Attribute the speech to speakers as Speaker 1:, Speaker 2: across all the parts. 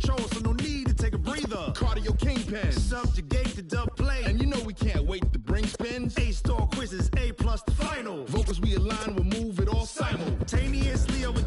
Speaker 1: control, so no need to take a breather. Cardio kingpin, subjugate the dub play. And you know we can't wait to bring spins. A-star quizzes, A+ the final. Vocals we align, we'll move it all simultaneously over.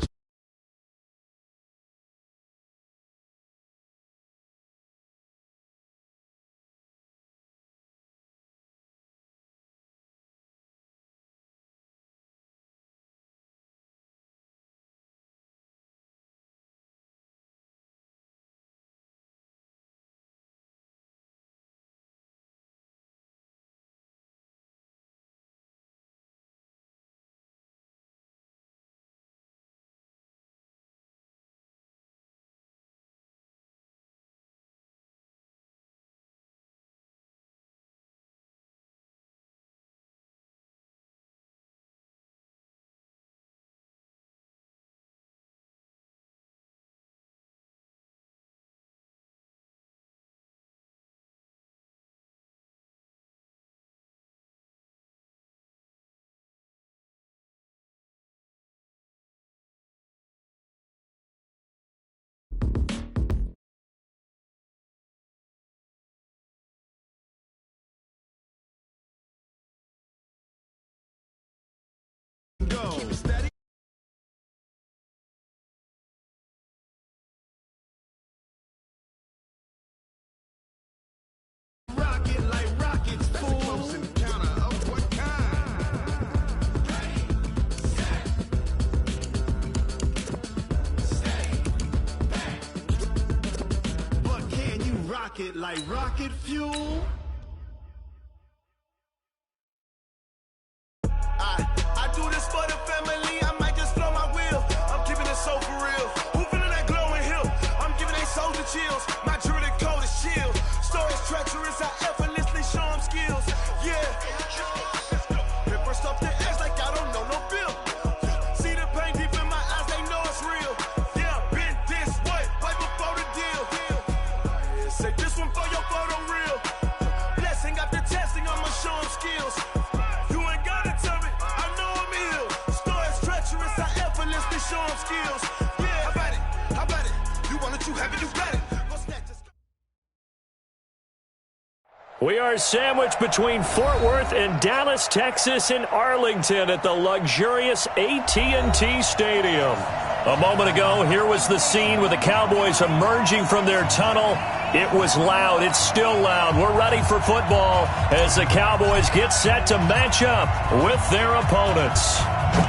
Speaker 1: Go. Keep it steady. Rocket like rockets, fool. That's a close encounter of what kind? Stay back. But can you rock it like rocket fuel? I do this for the family, I might just blow my wheel. I'm keeping it so for real. Who feeling that glowing hill? I'm giving they soldier chills. My jewelry code is chill. Stories treacherous, I effortlessly show them skills. Yeah. Paper stuff the edge like I don't know no bill. See the pain deep in my eyes, they know it's real. Yeah, been this way, right before the deal. Say this one for your photo reel. Blessing after testing, I'ma show them skills. Show them skills. Yeah, how about it? How about it? You want it, you have it, you got it.
Speaker 2: We are sandwiched between Fort Worth and Dallas, Texas, and Arlington at the luxurious AT&T Stadium. A moment ago, here was the scene with the Cowboys emerging from their tunnel. It was loud. It's still loud. We're ready for football as the Cowboys get set to match up with their opponents.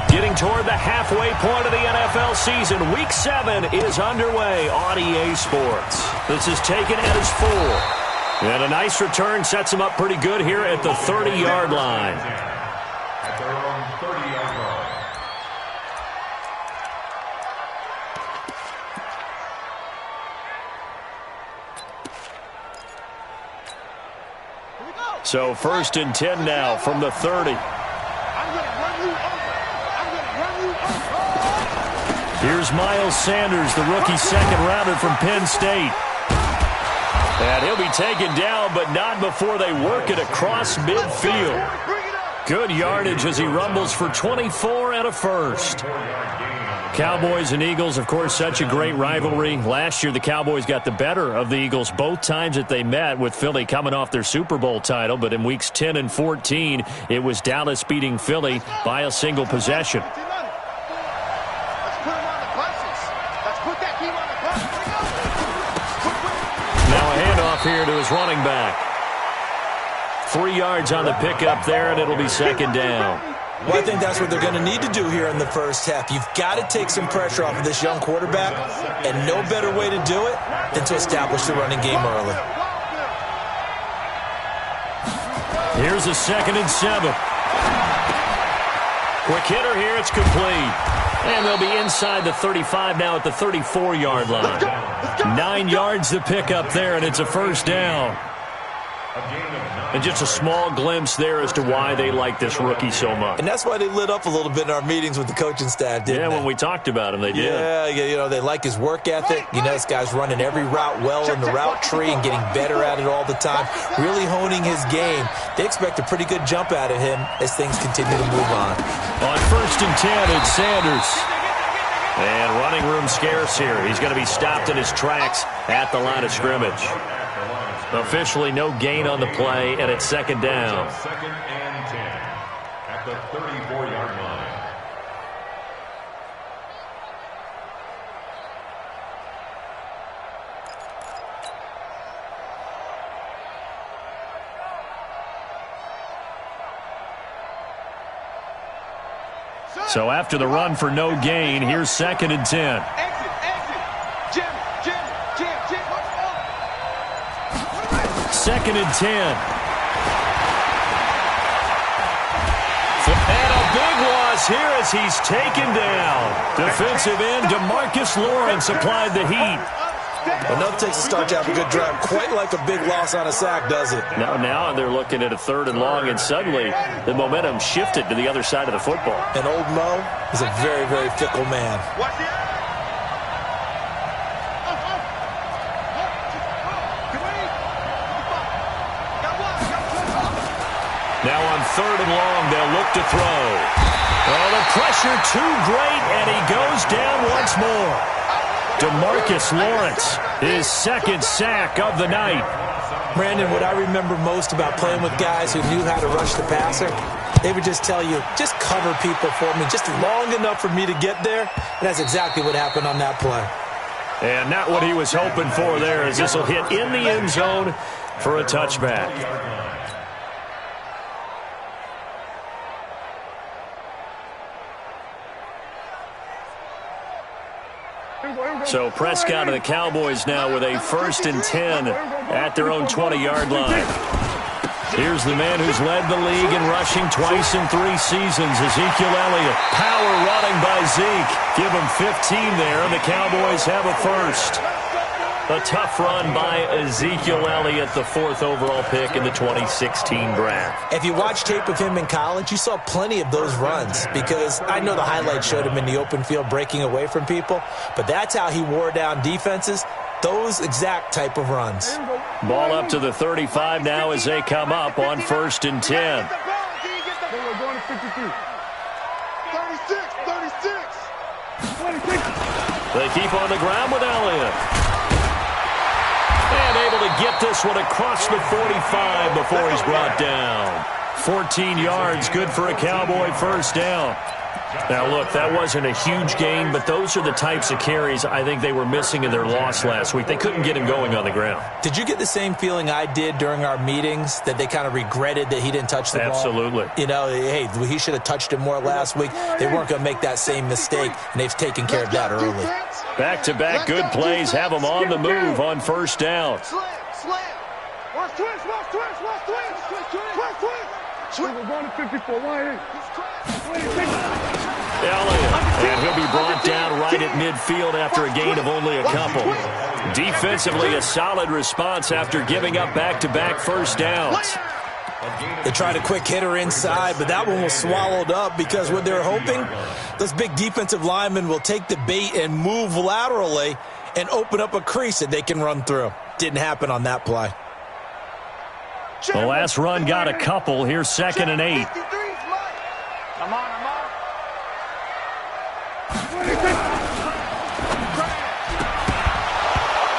Speaker 2: Getting toward the halfway point of the NFL season, Week 7 is underway on EA Sports. This is taken as 4. And a nice return sets them up pretty good here at the 30-yard line.
Speaker 3: At their own 30-yard line.
Speaker 2: So 1st and 10 now from the 30. Here's Miles Sanders, the rookie second-rounder from Penn State. And he'll be taken down, but not before they work it across midfield. Good yardage as he rumbles for 24 and a first. Cowboys and Eagles, of course, such a great rivalry. Last year, the Cowboys got the better of the Eagles both times that they met, with Philly coming off their Super Bowl title. But in weeks 10 and 14, it was Dallas beating Philly by a single possession. Here to his running back. 3 yards on the pickup there, and it'll be second down.
Speaker 4: Well, I think that's what they're going to need to do here in the first half. You've got to take some pressure off of this young quarterback, and no better way to do it than to establish the running game early.
Speaker 2: Here's a 2nd and 7. Quick hitter here, it's complete. And they'll be inside the 35 now at the 34-yard line. 9 yards to pick up there, and it's a first down. And just a small glimpse there as to why they like this rookie so much.
Speaker 4: And that's why they lit up a little bit in our meetings with the coaching staff, didn't they?
Speaker 2: When we talked about him, they did.
Speaker 4: Yeah, you know, they like his work ethic. You know, this guy's running every route well in the route tree and getting better at it all the time, really honing his game. They expect a pretty good jump out of him as things continue to move on.
Speaker 2: On 1st and 10, it's Sanders. And running room scarce here. He's going to be stopped in his tracks at the line of scrimmage. Officially no gain on the play, and it's second down.
Speaker 3: Second and 10 at the 34-yard line.
Speaker 2: So after the run for no gain, here's second and 10. Second and 10. And a big loss here as he's taken down. Defensive end DeMarcus Lawrence applied the heat.
Speaker 4: Enough takes to start to have a good drive. Quite like a big loss on a sack, does it?
Speaker 2: Now they're looking at a third and long, and suddenly the momentum shifted to the other side of the football.
Speaker 4: And old Mo is a very, very fickle man.
Speaker 2: Now on third and long, they'll look to throw. Oh, the pressure too great, and he goes down once more. DeMarcus Lawrence, his second sack of the night.
Speaker 4: Brandon, what I remember most about playing with guys who knew how to rush the passer, they would just tell you, just cover people for me, just long enough for me to get there. And that's exactly what happened on that play.
Speaker 2: And not what he was hoping for there, as this will hit in the end zone for a touchback. So Prescott and the Cowboys now with a 1st and 10 at their own 20-yard line. Here's the man who's led the league in rushing twice in 3 seasons, Ezekiel Elliott. Power running by Zeke. Give him 15 there, and the Cowboys have a first. A tough run by Ezekiel Elliott, the 4th overall pick in the 2016 draft.
Speaker 4: If you watch tape of him in college, you saw plenty of those runs, because I know the highlights showed him in the open field breaking away from people, but that's how he wore down defenses, those exact type of runs.
Speaker 2: Ball up to the 35 now as they come up on 1st and 10.
Speaker 1: 36.
Speaker 2: They keep on the ground with Elliott. And able to get this one across the 45 before he's brought down. 14 yards, good for a Cowboy first down. Now, look, that wasn't a huge gain, but those are the types of carries I think they were missing in their loss last week. They couldn't get him going on the ground.
Speaker 4: Did you get the same feeling I did during our meetings, that they kind of regretted that he didn't touch the ball?
Speaker 2: Absolutely.
Speaker 4: You know, hey, he should have touched it more last week. They weren't going to make that same mistake, and they've taken care of that early.
Speaker 2: Back-to-back good plays have them on the move on first down. Elliott, and he'll be brought down right at midfield after a gain of only a couple. Defensively, a solid response after giving up back-to-back first downs.
Speaker 4: They tried a quick hitter inside, but that one was swallowed up because what they're hoping, those big defensive linemen will take the bait and move laterally and open up a crease that they can run through. Didn't happen on that play.
Speaker 2: The last run got a couple. Here's 2nd and 8.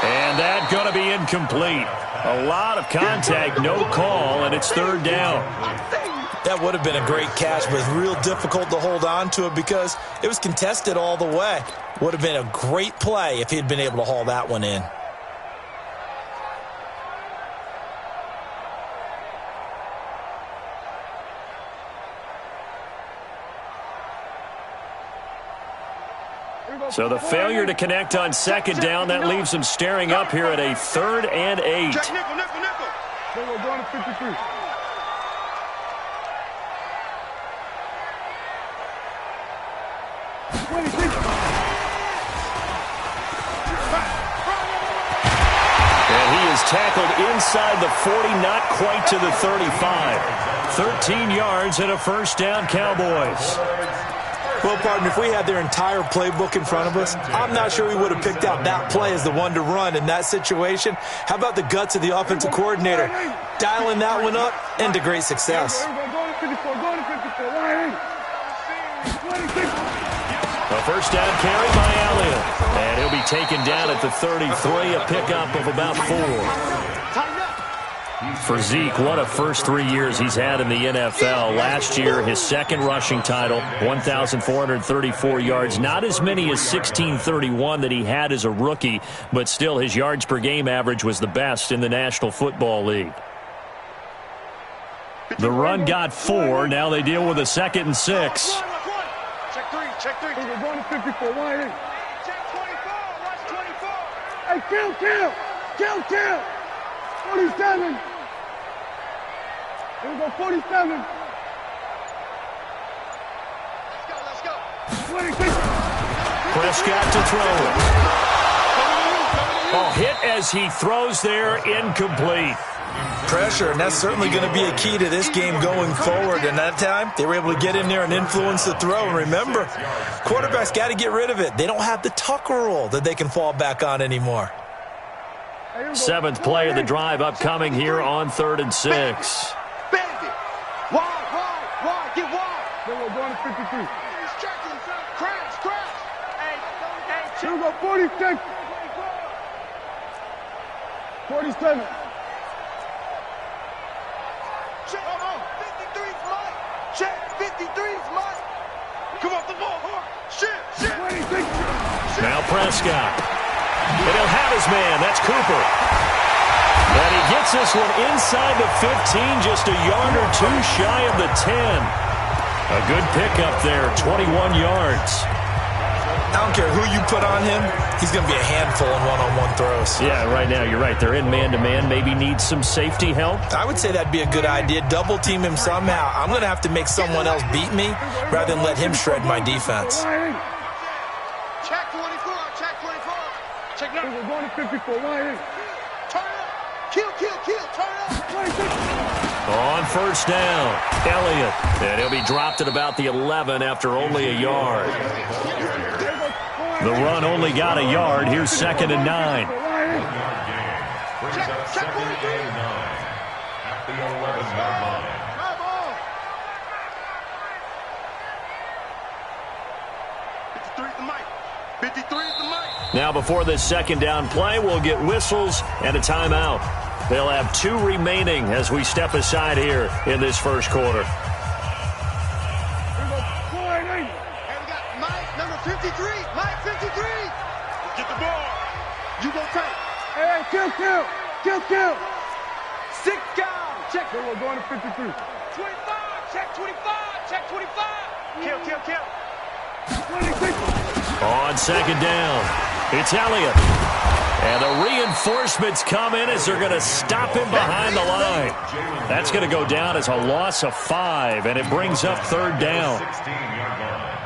Speaker 2: And that's going to be incomplete. A lot of contact, no call, and it's 3rd down.
Speaker 4: That would have been a great catch, but it's real difficult to hold on to it because it was contested all the way. Would have been a great play if he'd been able to haul that one in.
Speaker 2: So the failure to connect on 2nd down, that leaves them staring up here at a 3rd and 8.
Speaker 1: We're going to 53.
Speaker 2: And he is tackled inside the 40, not quite to the 35. 13 yards and a first down, Cowboys.
Speaker 4: Well, partner, if we had their entire playbook in front of us, I'm not sure we would have picked out that play as the one to run in that situation. How about the guts of the offensive coordinator? Dialing that one up into great success.
Speaker 2: A first down carry by Elliott. And he'll be taken down at the 33, a pickup of about 4. For Zeke, what a first 3 years he's had in the NFL. Last year, his second rushing title, 1,434 yards. Not as many as 1,631 that he had as a rookie, but still his yards per game average was the best in the National Football League. The run got 4. Now they deal with a 2nd and 6.
Speaker 5: Check 3, check 3. We're going to 54. Why ain't? Check 24. Watch 24. Hey, kill. 47. Here we go, 47. Let's go. 26.
Speaker 2: Prescott to throw it. Oh, hit as he throws there, incomplete.
Speaker 4: Pressure, and that's certainly going to be a key to this game going forward. And that time, they were able to get in there and influence the throw. And remember, quarterbacks got to get rid of it. They don't have the Tucker rule that they can fall back on anymore.
Speaker 2: 7th play of the drive upcoming here on 3rd and 6.
Speaker 5: Wide, get wide. Then we're going to 53. He's checking, crash. Hey, here we go, 46. 47. Check, 53's mine. Check, 53's mine. Come off the ball, shit. 26.
Speaker 2: Now Prescott. And he'll have his man. That's Cooper. And he gets this one inside the 15, just a yard or 2 shy of the 10. A good pickup there, 21 yards.
Speaker 4: I don't care who you put on him. He's going to be a handful in one-on-one throws.
Speaker 2: Yeah, right now, you're right. They're in man-to-man. Maybe need some safety help.
Speaker 4: I would say that'd be a good idea. Double team him somehow. I'm going to have to make someone else beat me rather than let him shred my defense.
Speaker 5: Check 24. Check now. We're going to 54. Turn up. Kill. Turn up.
Speaker 2: On first down, Elliott. And he'll be dropped at about the 11 after only a yard. The run only got a yard. Here's 2nd and 9.
Speaker 3: Brings up 2nd and 9 at the 11-yard line.
Speaker 5: 53's the mic.
Speaker 2: Now before this 2nd down play, we'll get whistles and a timeout. They'll have 2 remaining as we step aside here in this first quarter.
Speaker 5: Hey, we got Mike, number 53. Mike, 53. Get the ball. You go take. Hey, kill. 6 down. Check. Then we're going to 53. 25. Check 25. Check 25. Kill. 26.
Speaker 2: On 2nd down, it's Elliott. And the reinforcements come in as they're going to stop him behind the line. That's going to go down as a loss of 5, and it brings up 3rd down.
Speaker 3: 16-yard line.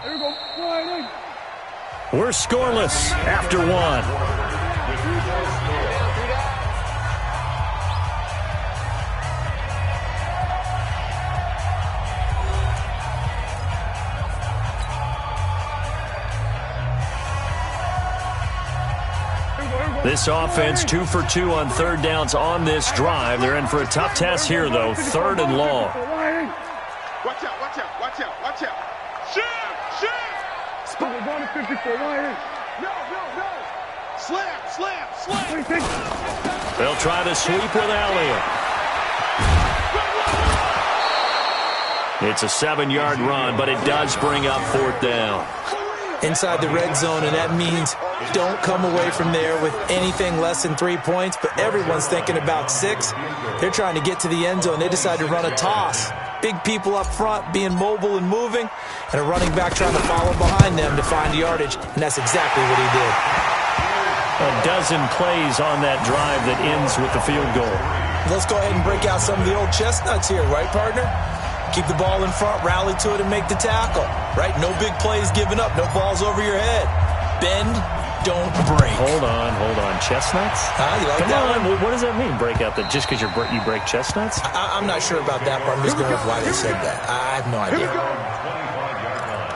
Speaker 5: There we go.
Speaker 2: We're scoreless after 1. This offense 2 for 2 on 3rd downs on this drive. They're in for a tough test here, though. 3rd and long.
Speaker 5: Watch out. Shit. We're going to 54. No. Slam.
Speaker 2: They'll try to sweep with Elliott. It's a 7-yard run, but it does bring up 4th down.
Speaker 4: Inside the red zone, and that means don't come away from there with anything less than 3 points, but everyone's thinking about 6. They're trying to get to the end zone. They decide to run a toss. Big people up front being mobile and moving, and a running back trying to follow behind them to find yardage, and that's exactly what he did.
Speaker 2: A dozen plays on that drive that ends with the field goal.
Speaker 4: Let's go ahead and break out some of the old chestnuts here, right, partner? Keep the ball in front, rally to it, and make the tackle, right? No big plays given up, no balls over your head. Bend, don't break.
Speaker 2: Hold on. Chestnuts?
Speaker 4: You like
Speaker 2: Come
Speaker 4: that
Speaker 2: on,
Speaker 4: one?
Speaker 2: what does that mean, break out? That just because you break chestnuts?
Speaker 4: I'm not sure about that, but I'm just going with why they said that. I have no idea.
Speaker 3: 25-yard line.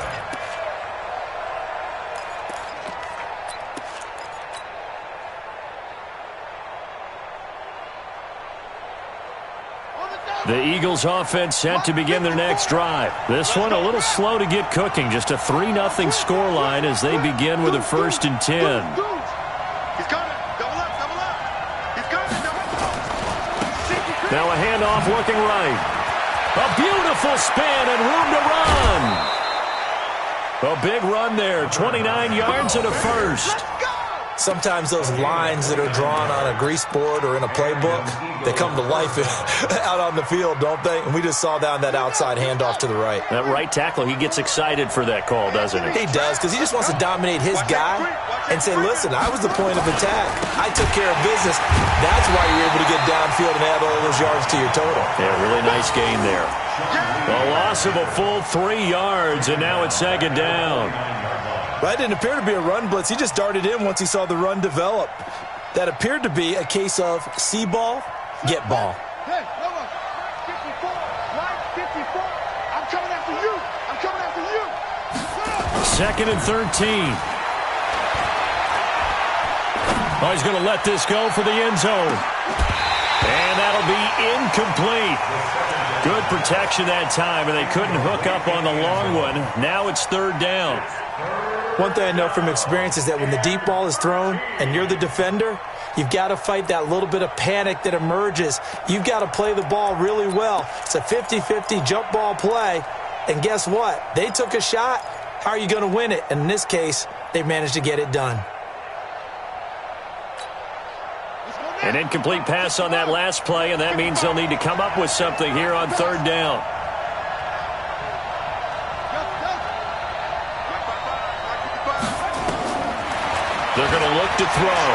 Speaker 2: The Eagles offense set to begin their next drive. This one a little slow to get cooking. Just a 3-0 scoreline as they begin with a 1st and 10. Now a handoff looking right. A beautiful spin and room to run. A big run there. 29 yards and a 1st.
Speaker 4: Sometimes those lines that are drawn on a grease board or in a playbook, they come to life out on the field, don't they? And we just saw down that outside handoff to the right.
Speaker 2: That right tackle, he gets excited for that call, doesn't he?
Speaker 4: He does, because he just wants to dominate his guy and say, listen, I was the point of attack. I took care of business. That's why you're able to get downfield and add all those yards to your total.
Speaker 2: Yeah, really nice gain there. A loss of a full 3 yards, and now it's 2nd down.
Speaker 4: That didn't appear to be a run blitz. He just darted in once he saw the run develop. That appeared to be a case of see ball, get ball.
Speaker 5: Hey, number 54, right 54. I'm coming after you. I'm coming after you.
Speaker 2: 2nd and 13. Oh, he's going to let this go for the end zone. And that'll be incomplete. Good protection that time, and they couldn't hook up on the long one. Now it's 3rd down.
Speaker 4: One thing I know from experience is that when the deep ball is thrown and you're the defender, you've got to fight that little bit of panic that emerges. You've got to play the ball really well. It's a 50-50 jump ball play. And guess what? They took a shot. How are you going to win it? And in this case, they managed to get it done.
Speaker 2: An incomplete pass on that last play, and that means they'll need to come up with something here on 3rd down. They're going to look to throw.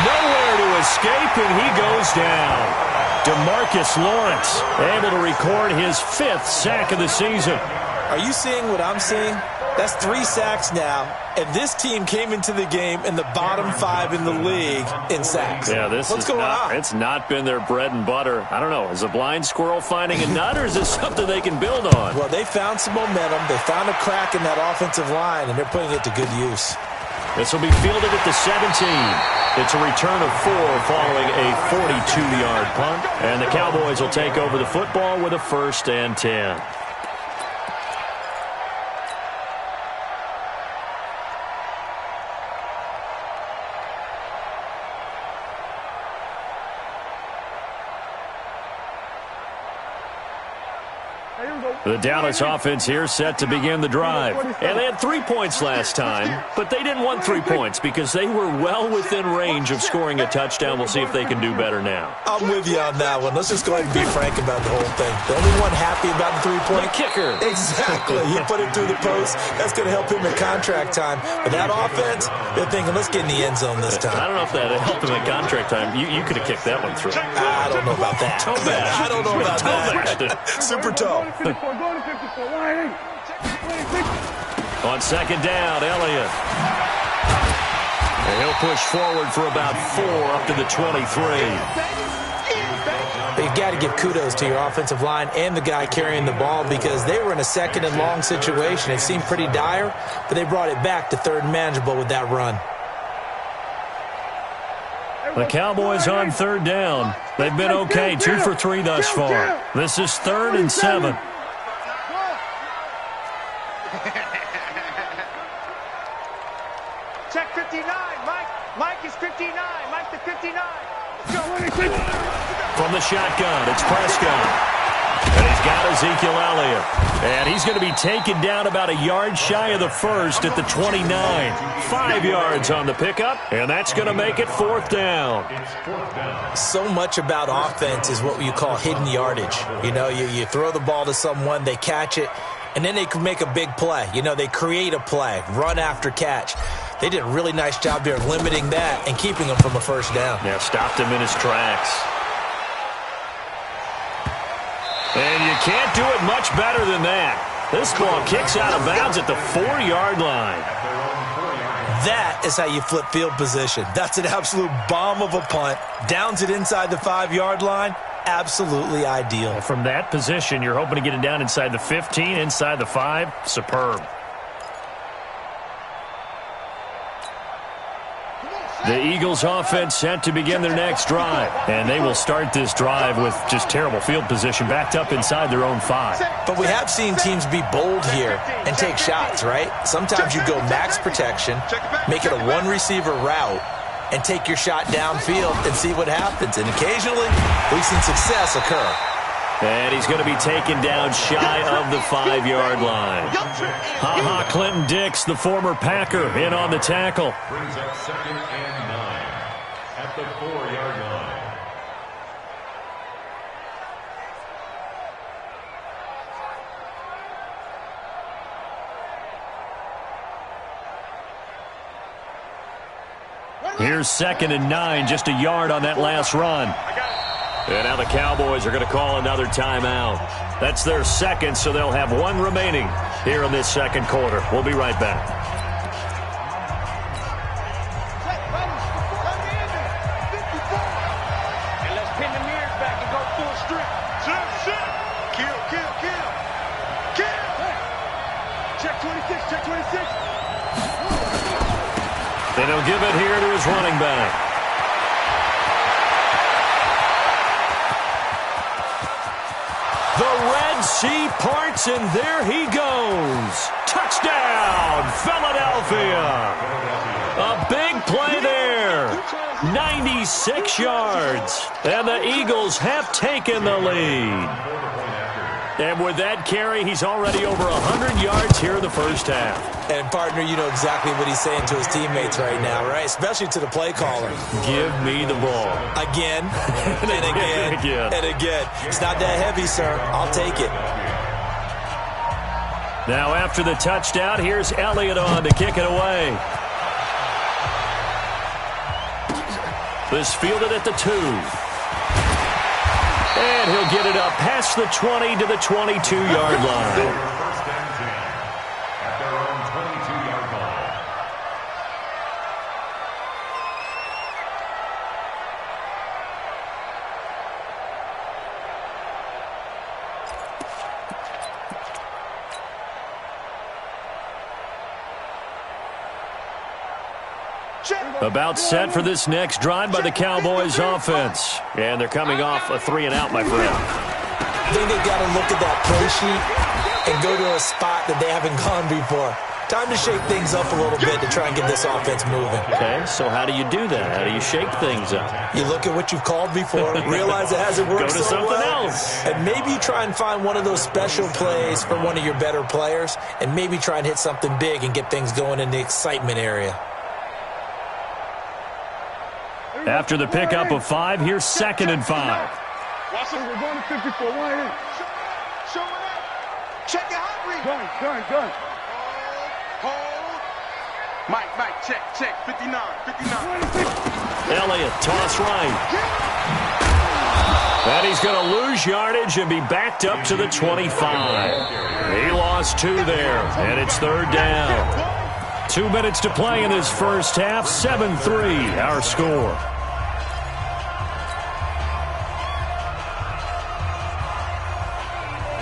Speaker 2: Nowhere to escape, and he goes down. DeMarcus Lawrence able to record his 5th sack of the season.
Speaker 4: Are you seeing what I'm seeing? That's 3 sacks now, and this team came into the game in the bottom 5 in the league in sacks.
Speaker 2: Yeah, what's going on? It's not been their bread and butter. I don't know. Is a blind squirrel finding a nut, or is this something they can build on?
Speaker 4: Well, they found some momentum. They found a crack in that offensive line, and they're putting it to good use.
Speaker 2: This will be fielded at the 17. It's a return of 4 following a 42-yard punt, and the Cowboys will take over the football with a 1st and 10. The Dallas offense here set to begin the drive. And they had 3 points last time, but they didn't want 3 points because they were well within range of scoring a touchdown. We'll see if they can do better now.
Speaker 4: I'm with you on that one. Let's just go ahead and be frank about the whole thing. The only one happy about the 3-point
Speaker 2: kicker.
Speaker 4: Exactly. He put it through the post. That's going to help him in contract time. But that offense, they're thinking, let's get in the end zone this time.
Speaker 2: I don't know if that helped him in contract time. You could have kicked that one through.
Speaker 4: I don't know about that.
Speaker 2: Toe bash.
Speaker 4: I don't know about that. Super toe.
Speaker 2: On 2nd down, Elliott. And he'll push forward for about 4 up to the 23.
Speaker 4: You've got to give kudos to your offensive line and the guy carrying the ball because they were in a 2nd and long situation. It seemed pretty dire, but they brought it back to 3rd and manageable with that run.
Speaker 2: The Cowboys on 3rd down. They've been okay, 2 for 3 thus far. This is 3rd and 7.
Speaker 5: Check 59, Mike. Mike is 59. Mike the 59.
Speaker 2: From the shotgun, it's Prescott. And he's got Ezekiel Elliott. And he's going to be taken down about a yard shy of the 1st at the 29. 5 yards on the pickup, and that's going to make it 4th down.
Speaker 4: So much about offense is what you call hidden yardage. You know, you throw the ball to someone, they catch it, and then they can make a big play. You know, they create a play, run after catch. They did a really nice job there limiting that and keeping him from a 1st down.
Speaker 2: Yeah, stopped him in his tracks. And you can't do it much better than that. This ball kicks out of bounds at the 4-yard line.
Speaker 4: That is how you flip field position. That's an absolute bomb of a punt. Downs it inside the 5-yard line. Absolutely ideal.
Speaker 2: And from that position, you're hoping to get it down inside the 15, inside the 5. Superb. The Eagles offense set to begin their next drive, and they will start this drive with just terrible field position backed up inside their own 5.
Speaker 4: But we have seen teams be bold here and take shots, right? Sometimes you go max protection, make it a one-receiver route, and take your shot downfield and see what happens. And occasionally, we've seen success occur.
Speaker 2: And he's going to be taken down shy of the 5-yard line. Ha-ha, Clinton Dix, the former Packer, in on the tackle.
Speaker 3: Brings up 2nd and 9 at the 4-yard line.
Speaker 2: Here's 2nd and 9, just a yard on that last run. And now the Cowboys are going to call another timeout. That's their second, so they'll have one remaining here in this second quarter. We'll be right back.
Speaker 5: And let's pin the mirrors back and go full strip. Kill. Check 26, check 26.
Speaker 2: And he'll give it here to his running back. The Red Sea parts, and there he goes. Touchdown, Philadelphia. A big play there. 96 yards. And the Eagles have taken the lead. And with that carry, he's already over 100 yards here in the first half.
Speaker 4: And, partner, you know exactly what he's saying to his teammates right now, right? Especially to the play caller.
Speaker 2: Give me the ball.
Speaker 4: Again, and again, and again. It's not that heavy, sir. I'll take it.
Speaker 2: Now after the touchdown, here's Elliott on to kick it away. This fielded at the 2. And he'll get it up past the 20 to the 22-yard line. About set for this next drive by the Cowboys offense. And they're coming off a 3-and-out, my friend.
Speaker 4: I think they've got to look at that play sheet and go to a spot that they haven't gone before. Time to shake things up a little bit to try and get this offense moving.
Speaker 2: Okay, so how do you do that? How do you shake things up?
Speaker 4: You look at what you've called before, realize it hasn't worked
Speaker 2: Go to
Speaker 4: so
Speaker 2: something
Speaker 4: well,
Speaker 2: else.
Speaker 4: and maybe you try and find one of those special plays for one of your better players, and maybe try and hit something big and get things going in the excitement area.
Speaker 2: After the pickup of 5, here's 2nd and 5.
Speaker 5: Watson, we're going to 54. Wide in. Show it up. Check your hot read. Gun. Hold. Mike, check. 59.
Speaker 2: Elliott, toss right. And he's going to lose yardage and be backed up to the 25. He lost 2 there, and it's 3rd down. 2 minutes to play in this first half. 7-3, our score.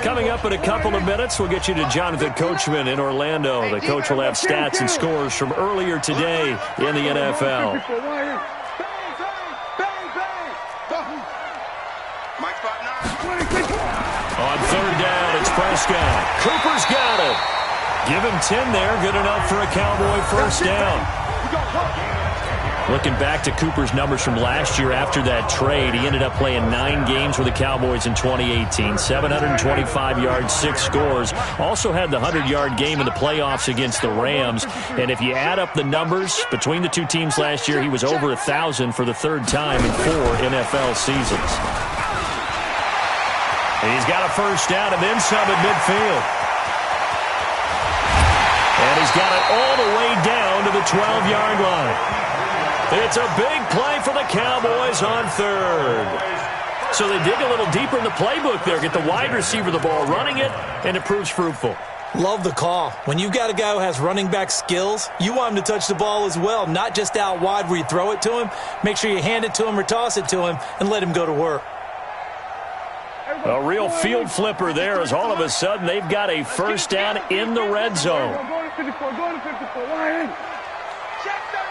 Speaker 2: Coming up in a couple of minutes, we'll get you to Jonathan Coachman in Orlando. The coach will have stats and scores from earlier today in the NFL. On 3rd down, it's Prescott. Cooper's got it. Give him 10 there. Good enough for a Cowboy first down. Looking back to Cooper's numbers from last year after that trade, he ended up playing 9 games with the Cowboys in 2018. 725 yards, 6 scores. Also had the 100-yard game in the playoffs against the Rams. And if you add up the numbers between the 2 teams last year, he was over 1,000 for the 3rd time in 4 NFL seasons. He's got a first down and then some at midfield. And he's got it all the way down to the 12-yard line. It's a big play for the Cowboys on 3rd. So they dig a little deeper in the playbook there, get the wide receiver the ball, running it, and it proves fruitful.
Speaker 4: Love the call. When you've got a guy who has running back skills, you want him to touch the ball as well, not just out wide where you throw it to him. Make sure you hand it to him or toss it to him and let him go to work.
Speaker 2: A real field flipper there as all of a sudden they've got a first down in the red zone.
Speaker 5: Go to 54. Wide in. Check 37.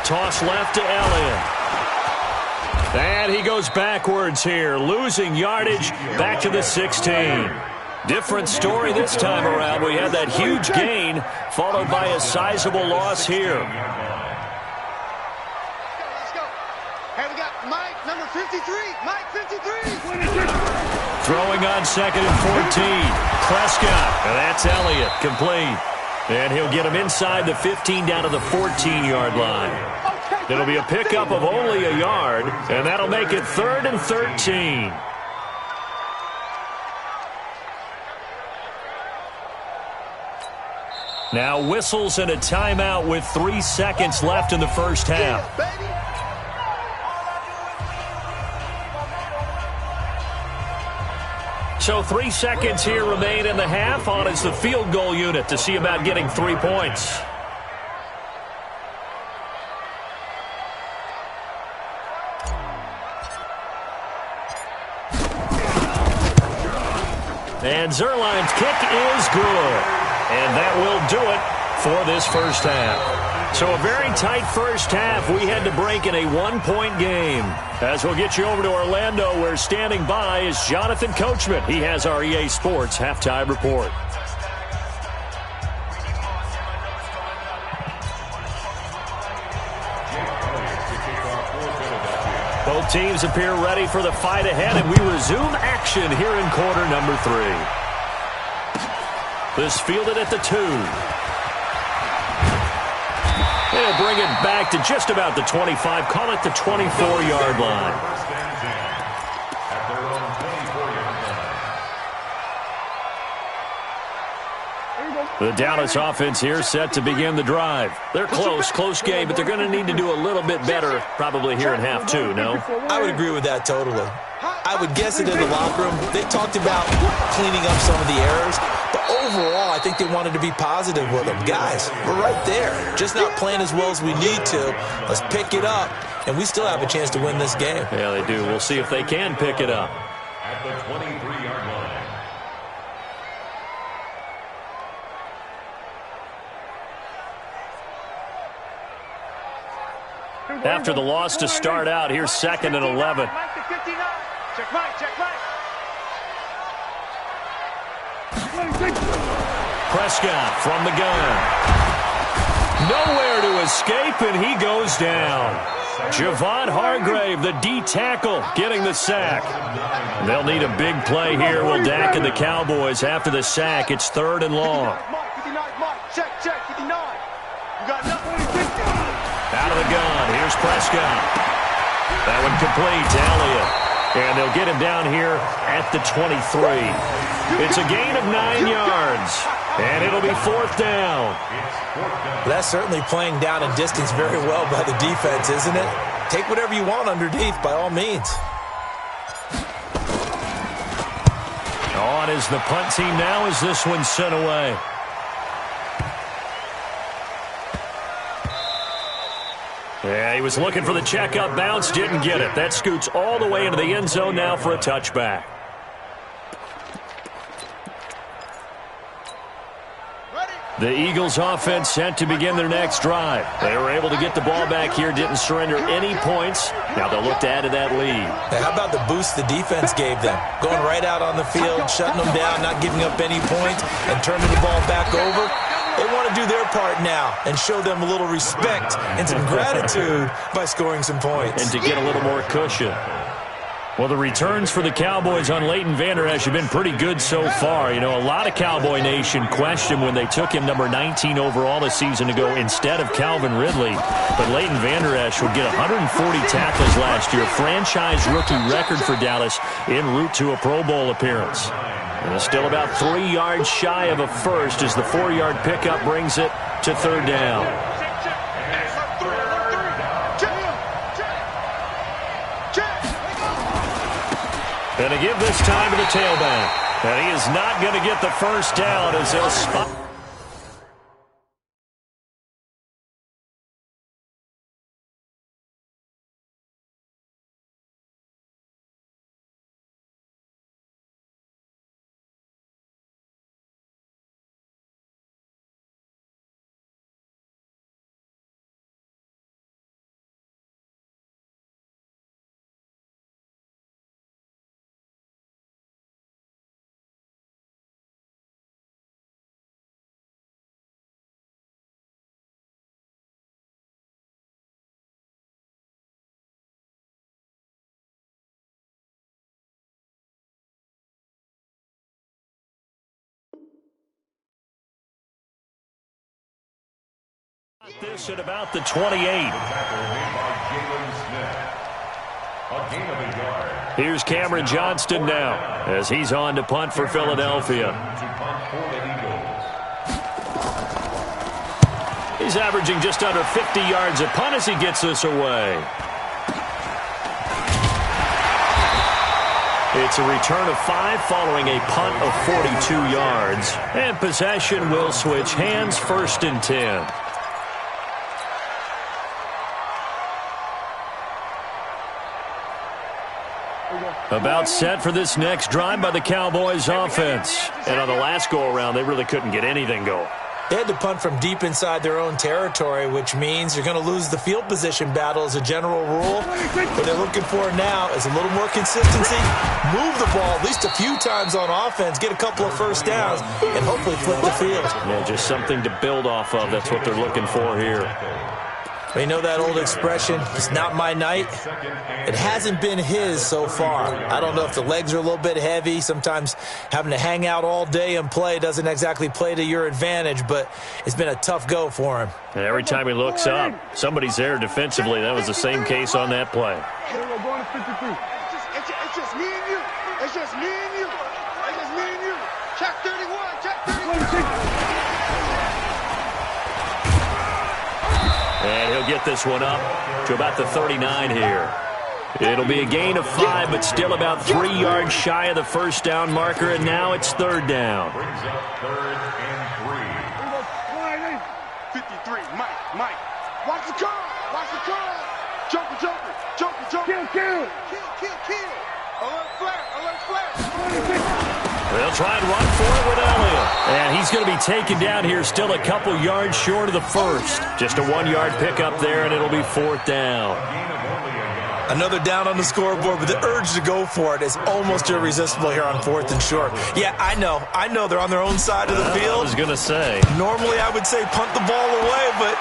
Speaker 2: toss left to Elliott. And he goes backwards here, losing yardage back to the 16. Different story this time around. We had that huge gain followed by a sizable loss here.
Speaker 5: Let's go. Hey, we got Mike, number 53. Mike, 53.
Speaker 2: Throwing on 2nd and 14. Prescott. And that's Elliott, complete. And he'll get him inside the 15 down to the 14-yard line. It'll be a pickup of only a yard, and that'll make it 3rd and 13. Now whistles and a timeout with 3 seconds left in the first half. So 3 seconds here remain in the half. On is the field goal unit to see about getting 3 points. And Zerline's kick is good. And that will do it for this first half. So a very tight first half. We had to break in a 1-point game. As we'll get you over to Orlando, where standing by is Jonathan Coachman. He has our EA Sports halftime report. Both teams appear ready for the fight ahead, and we resume action here in quarter number 3. This fielded at the 2. They'll bring it back to just about the 25. Call it the 24-yard line. The Dallas offense here set to begin the drive. They're close game, but they're going to need to do a little bit better probably here in half 2, no?
Speaker 4: I would agree with that totally. I would guess it in the locker room. They talked about cleaning up some of the errors, but overall, I think they wanted to be positive with them. Guys, we're right there. Just not playing as well as we need to. Let's pick it up, and we still have a chance to win this game.
Speaker 2: Yeah, they do. We'll see if they can pick it up.
Speaker 3: At the 23-yard line.
Speaker 2: After the loss to start out, here's 2nd and 11.
Speaker 5: Check Mike, check Mike.
Speaker 2: Prescott from the gun. Nowhere to escape, and he goes down. Javon Hargrave, the D tackle, getting the sack. They'll need a big play here. Will Dak and the Cowboys after the sack. It's 3rd and long.
Speaker 5: Mike, 59, Mike, check, 59. You got nothing.
Speaker 2: Out of the gun, here's Prescott. That one complete to Elliott. And they'll get him down here at the 23. It's a gain of 9 yards. And it'll be 4th down.
Speaker 4: That's certainly playing down and distance very well by the defense, isn't it? Take whatever you want underneath, by all means.
Speaker 2: On is the punt team now as this one's sent away. Yeah, he was looking for the checkup bounce, didn't get it. That scoots all the way into the end zone now for a touchback. The Eagles offense set to begin their next drive. They were able to get the ball back here, didn't surrender any points. Now they'll look to add to that lead.
Speaker 4: Hey, how about the boost the defense gave them? Going right out on the field, shutting them down, not giving up any points, and turning the ball back over. They want to do their part now and show them a little respect and some gratitude by scoring some points.
Speaker 2: And to get a little more cushion. Well, the returns for the Cowboys on Leighton Vander Esch have been pretty good so far. You know, a lot of Cowboy Nation questioned when they took him number 19 overall a season ago instead of Calvin Ridley. But Leighton Vander Esch would get 140 tackles last year, franchise rookie record for Dallas en route to a Pro Bowl appearance. And it's still about 3 yards shy of a first as the 4-yard pickup brings it to 3rd down. And to give this time to the tailback. And he is not going to get the first down as they'll spot. This at about the 28. Here's Cameron Johnston now as he's on to punt for Philadelphia. He's averaging just under 50 yards a punt as he gets this away. It's a return of 5 following a punt of 42 yards. And possession will switch hands, 1st and 10. About set for this next drive by the Cowboys offense. And on the last go-around, they really couldn't get anything going.
Speaker 4: They had to punt from deep inside their own territory, which means you're going to lose the field position battle as a general rule. What they're looking for now is a little more consistency, move the ball at least a few times on offense, get a couple of first downs, and hopefully flip the field.
Speaker 2: Yeah, just something to build off of. That's what they're looking for here.
Speaker 4: We know that old expression, it's not my night. It hasn't been his so far. I don't know if the legs are a little bit heavy. Sometimes having to hang out all day and play doesn't exactly play to your advantage, but it's been a tough go for him.
Speaker 2: And every time he looks up, somebody's there defensively. That was the same case on that play.
Speaker 5: Going to 53. It's just me and you. It's just me and you. It's just me and you. Check 31. Check 31.
Speaker 2: And he'll get this one up to about the 39 here. It'll be a gain of 5, but still about 3 yards shy of the first down marker, and now it's 3rd down.
Speaker 3: Brings up 3rd and 3.
Speaker 5: 53. Mike. Watch the curl. Watch the curl. Joker. Kill. Alert flat.
Speaker 2: They'll try and run for it with Elliott. And he's going to be taken down here, still a couple yards short of the first. Just a 1-yard pickup there, and it'll be 4th down.
Speaker 4: Another down on the scoreboard, but the urge to go for it is almost irresistible here on 4th and short. Yeah, I know they're on their own side of the field.
Speaker 2: I was going to say.
Speaker 4: Normally I would say punt the ball away, but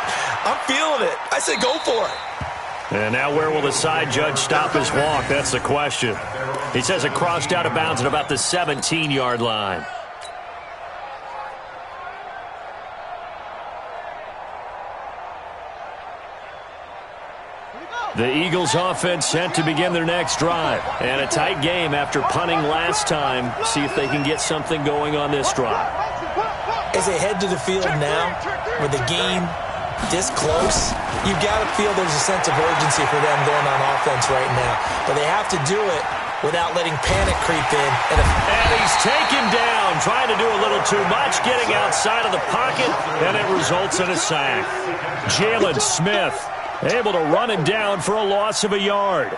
Speaker 4: I'm feeling it. I say go for it.
Speaker 2: And now where will the side judge stop his walk? That's the question. He says it crossed out of bounds at about the 17-yard line. The Eagles offense set to begin their next drive. And a tight game after punting last time. See if they can get something going on this drive.
Speaker 4: As they head to the field now, with the game this close, you've got to feel there's a sense of urgency for them going on offense right now. But they have to do it without letting panic creep in.
Speaker 2: And he's taken down, trying to do a little too much, getting outside of the pocket, and it results in a sack. Jalen Smith able to run him down for a loss of a yard.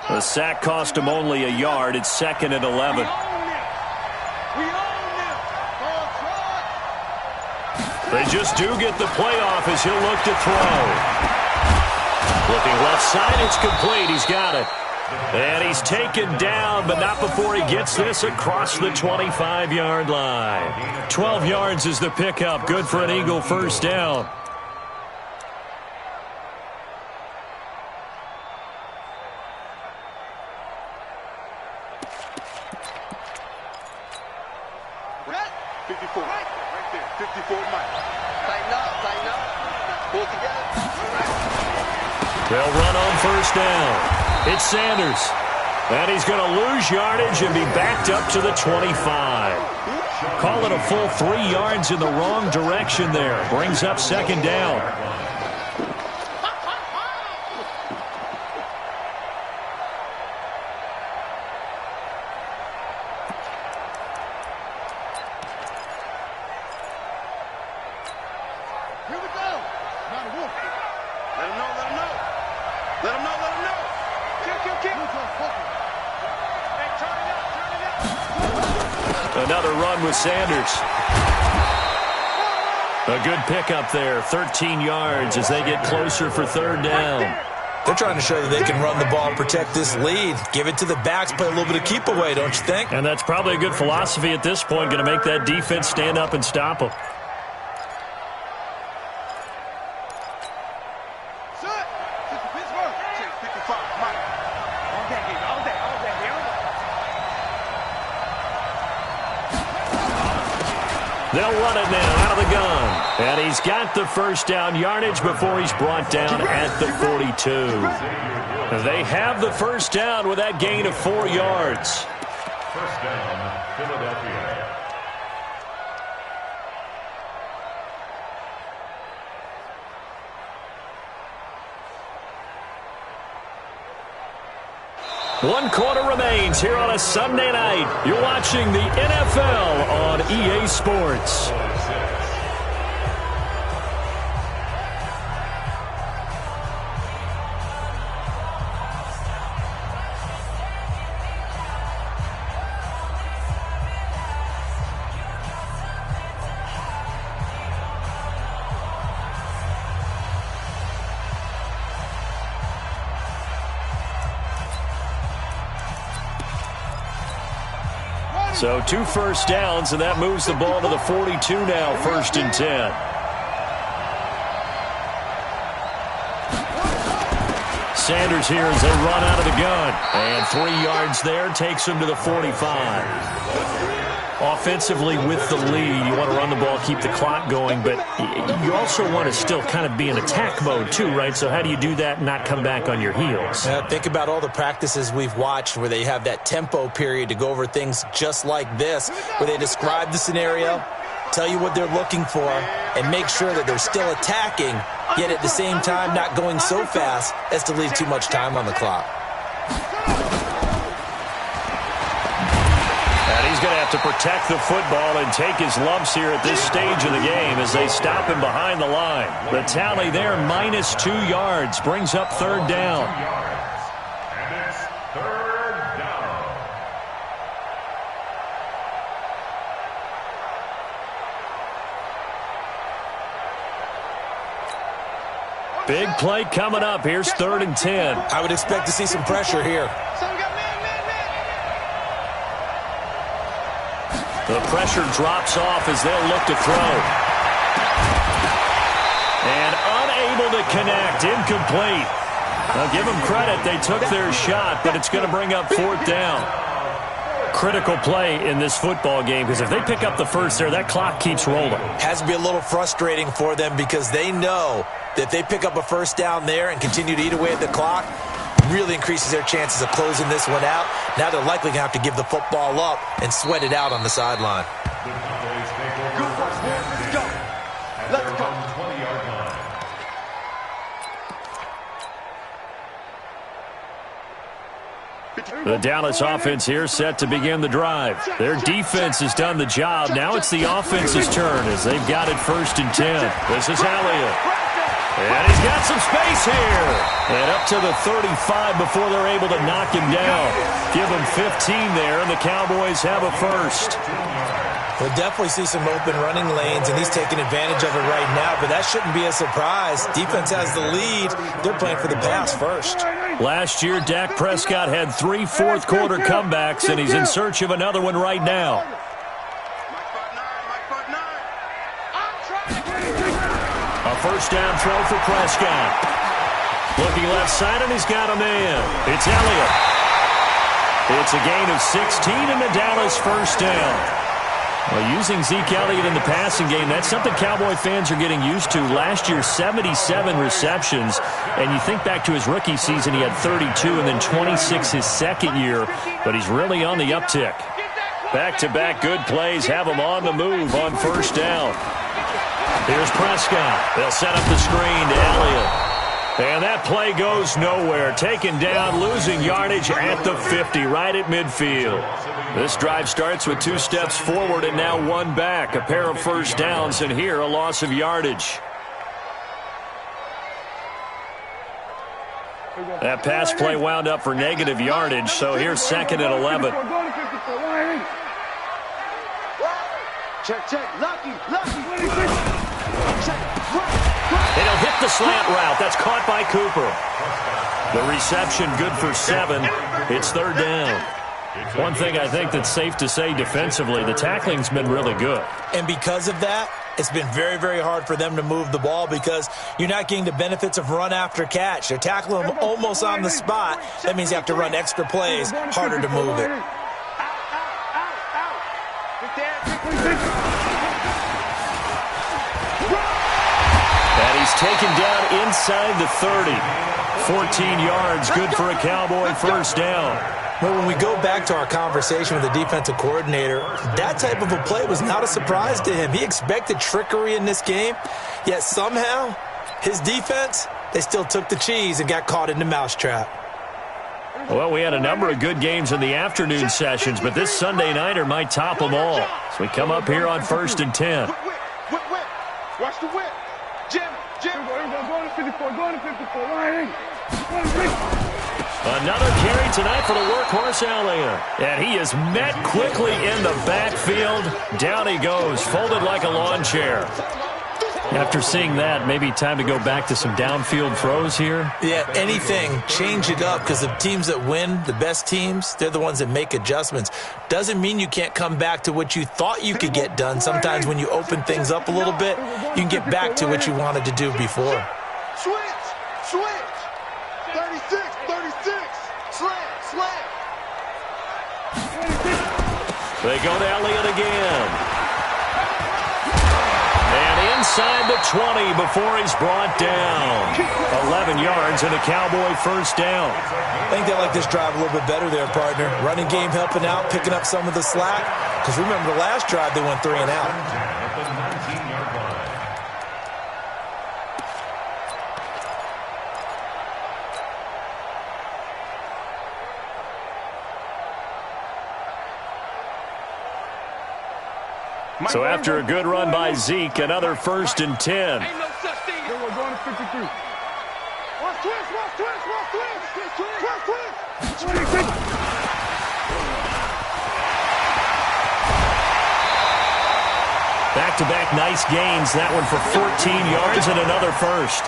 Speaker 2: The sack cost him only a yard. It's 2nd and 11. They just do get the playoff as he'll look to throw. Looking left side, it's complete. He's got it. And he's taken down, but not before he gets this across the 25-yard line. 12 yards is the pickup. Good for an Eagle first down. They'll run on first down. It's Sanders. And he's going to lose yardage and be backed up to the 25. Call it a full 3 yards in the wrong direction there. Brings up 2nd down. Another run with Sanders. A good pickup there, 13 yards as they get closer for third down.
Speaker 4: They're trying to show that they can run the ball, protect this lead. Give it to the backs, play a little bit of keep away, don't you think?
Speaker 2: And that's probably a good philosophy at this point, going to make that defense stand up and stop them. They'll run it now out of the gun. And he's got the first down yardage before he's brought down at the 42. They have the first down with that gain of 4 yards.
Speaker 3: First down, Philadelphia.
Speaker 2: One quarter remains here on a Sunday night. You're watching the NFL on EA Sports. So 2 first downs, and that moves the ball to the 42 now, 1st and 10. Sanders here as they run out of the gun. And 3 yards there takes him to the 45. Offensively with the lead, you want to run the ball, keep the clock going, but you also want to still kind of be in attack mode too, right? So how do you do that and not come back on your heels?
Speaker 4: Think about all the practices we've watched where they have that tempo period to go over things just like this, where they describe the scenario, tell you what they're looking for, and make sure that they're still attacking, yet at the same time not going so fast as to leave too much time on the clock.
Speaker 2: He's going to have to protect the football and take his lumps here at this stage of the game as they stop him behind the line. The tally there, -2 yards, brings up third down.
Speaker 3: And it's third down.
Speaker 2: Big play coming up. Here's 3rd and 10.
Speaker 4: I would expect to see some pressure here.
Speaker 2: The pressure drops off as they'll look to throw. And unable to connect. Incomplete. Now give them credit. They took their shot, but it's going to bring up 4th down. Critical play in this football game because if they pick up the first there, that clock keeps rolling.
Speaker 4: Has to be a little frustrating for them because they know that if they pick up a first down there and continue to eat away at the clock, really increases their chances of closing this one out. Now they're likely going to have to give the football up and sweat it out on the sideline.
Speaker 3: Let's go. 20-yard line.
Speaker 2: The Dallas offense here set to begin the drive. Their defense has done the job. Now it's the offense's turn as they've got it 1st and 10. This is Elliott. And he's got some space here. And up to the 35 before they're able to knock him down. Give him 15 there, and the Cowboys have a first.
Speaker 4: We'll definitely see some open running lanes, and he's taking advantage of it right now, but that shouldn't be a surprise. Defense has the lead. They're playing for the pass first.
Speaker 2: Last year, Dak Prescott had 3 fourth-quarter comebacks, and he's in search of another one right now. A first down throw for Prescott. Looking left side, and he's got a man. It's Elliott. It's a gain of 16 in the Dallas first down. Well, using Zeke Elliott in the passing game, that's something Cowboy fans are getting used to. Last year, 77 receptions. And you think back to his rookie season, he had 32 and then 26 his second year. But he's really on the uptick. Back-to-back good plays have him on the move on first down. Here's Prescott. They'll set up the screen to Elliott. And that play goes nowhere. Taken down, losing yardage at the 50, right at midfield. This drive starts with 2 steps forward and now 1 back. A pair of first downs, and here a loss of yardage. That pass play wound up for negative yardage, so here's 2nd and 11.
Speaker 5: Check, check. Lucky.
Speaker 2: And he'll hit the slant route. That's caught by Cooper. The reception good for 7. It's third down. One thing I think that's safe to say defensively, the tackling's been really good.
Speaker 4: And because of that, it's been very, very hard for them to move the ball because you're not getting the benefits of run after catch. They're tackling them almost on the spot. That means you have to run extra plays, harder to move it.
Speaker 2: And he's taken down inside the 30. 14 yards, good for a Cowboy first down.
Speaker 4: Well, when we go back to our conversation with the defensive coordinator, that type of a play was not a surprise to him. He expected trickery in this game, yet somehow his defense, they still took the cheese and got caught in the mousetrap.
Speaker 2: Well, we had a number of good games in the afternoon sessions, but this Sunday nighter might top them all. So we come up here on 1st and 10.
Speaker 5: Watch the whip. Jim. Go to 54.
Speaker 2: Another carry tonight for the workhorse Elliott. And he is met quickly in the backfield. Down he goes, folded like a lawn chair. After seeing that, maybe time to go back to some downfield throws here.
Speaker 4: Yeah, anything, change it up, because the teams that win, the best teams, they're the ones that make adjustments. Doesn't mean you can't come back to what you thought you could get done. Sometimes when you open things up a little bit, you can get back to what you wanted to do before.
Speaker 5: Switch. 36. Slam.
Speaker 2: They go to Elliott again. And inside the 20 before he's brought down. 11 yards and a Cowboy first down.
Speaker 4: I think they like this drive a little bit better there, partner. Running game helping out, picking up some of the slack. Because remember, the last drive they went 3 and out.
Speaker 2: So after a good run by Zeke, another 1st and 10.
Speaker 5: Ain't no such thing. We're going to 53. Watch twist.
Speaker 2: Back-to-back nice gains. That one for 14 yards and another first.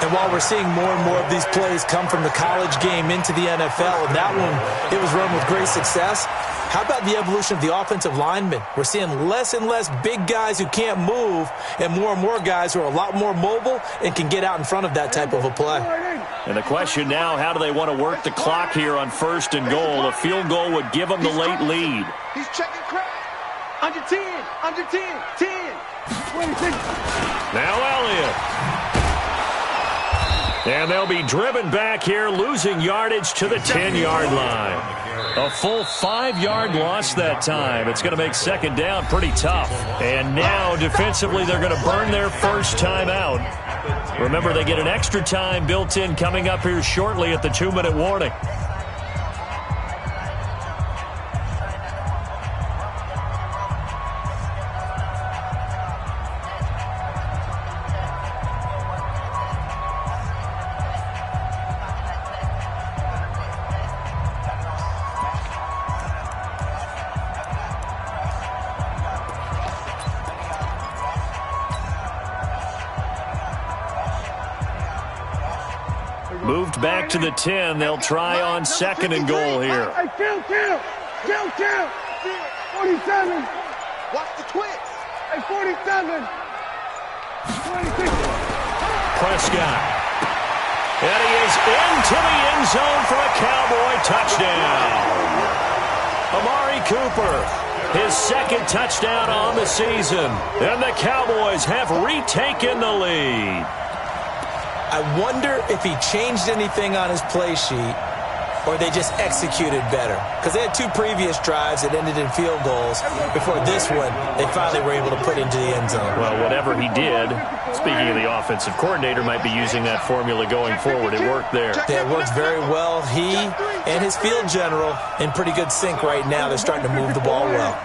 Speaker 4: And while we're seeing more and more of these plays come from the college game into the NFL, and that one, it was run with great success. How about the evolution of the offensive linemen? We're seeing less and less big guys who can't move and more guys who are a lot more mobile and can get out in front of that type of a play.
Speaker 2: And the question now, how do they want to work the clock here on 1st and goal? A field goal would give them the late lead.
Speaker 5: He's checking crack. Under 10. 10.
Speaker 2: Now Elliott. And they'll be driven back here, losing yardage to the 10-yard line. A full 5-yard loss that time. It's going to make second down pretty tough. And now, defensively, they're going to burn their first time out. Remember, they get an extra time built in coming up here shortly at the 2-minute warning. Moved back to the 10. They'll try on 2nd and goal here.
Speaker 5: Hey, count. 47. Watch the twist. Hey, 47. 26.
Speaker 2: Prescott. And he is into the end zone for a Cowboy touchdown. Amari Cooper, his 2nd touchdown on the season. And the Cowboys have retaken the lead.
Speaker 4: I wonder if he changed anything on his play sheet or they just executed better. Because they had 2 previous drives that ended in field goals. Before this one, they finally were able to put into the end zone.
Speaker 2: Well, whatever he did, speaking of the offensive coordinator, might be using that formula going forward. It worked there.
Speaker 4: Yeah, it works very well. He and his field general in pretty good sync right now. They're starting to move the ball well.